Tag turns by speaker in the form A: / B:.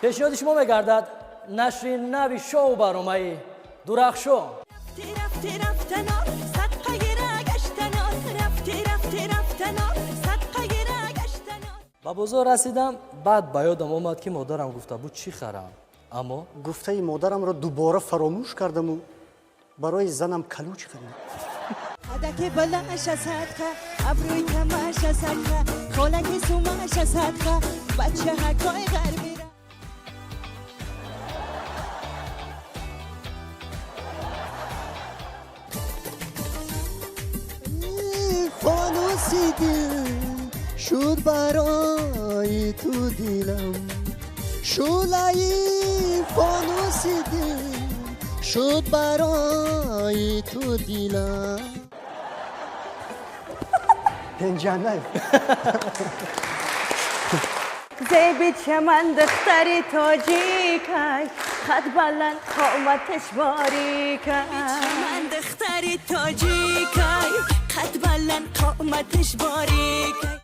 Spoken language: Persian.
A: پیشنهاد شما میگردد نشر نوی شو برنامه درخشو. با بازار رسیدم، بعد به یادم آمد که مادرم گفته بود چی خرم، اما
B: گفته مادرم را دوباره فراموش کردم و برای زنم کلوچ خریدم.
C: که بلندش صدقه ابروی کمش صدقه خالک سومش صدقه بچه حکای غربی را
D: فانوسی دل شد برای تو دیلم شولایی فانوسی دل شد برای تو دیلم
B: پنجانه
C: زیبی چمن دختری تاجیکای خط بلند قامتش باریکای چمن دختری تاجیکای خط بلند قامتش باریکای